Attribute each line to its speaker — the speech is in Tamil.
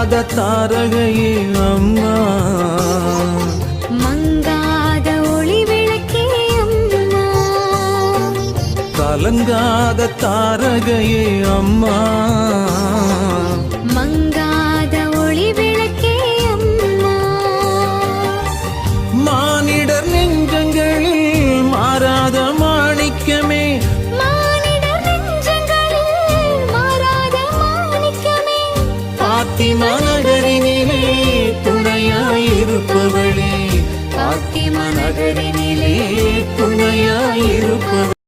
Speaker 1: மங்காத தாரகையே அம்மா,
Speaker 2: மங்காத ஒளி விளக்கே அம்மா,
Speaker 1: கலங்காத தாரகையே அம்மா,
Speaker 2: மங்காத ஒளி விளக்கே அம்மா.
Speaker 1: மானிடர் நெஞ்சங்களில் மாறாத மாணிக்கமே,
Speaker 2: மானிடர் நெஞ்சங்களில் மாறாத மாணிக்கமே,
Speaker 1: பாத்திமா நகரினிலே துணையாயிருப்பவளே,
Speaker 2: பாத்திமா
Speaker 1: நகரினிலே துணையாயிருப்பவளே.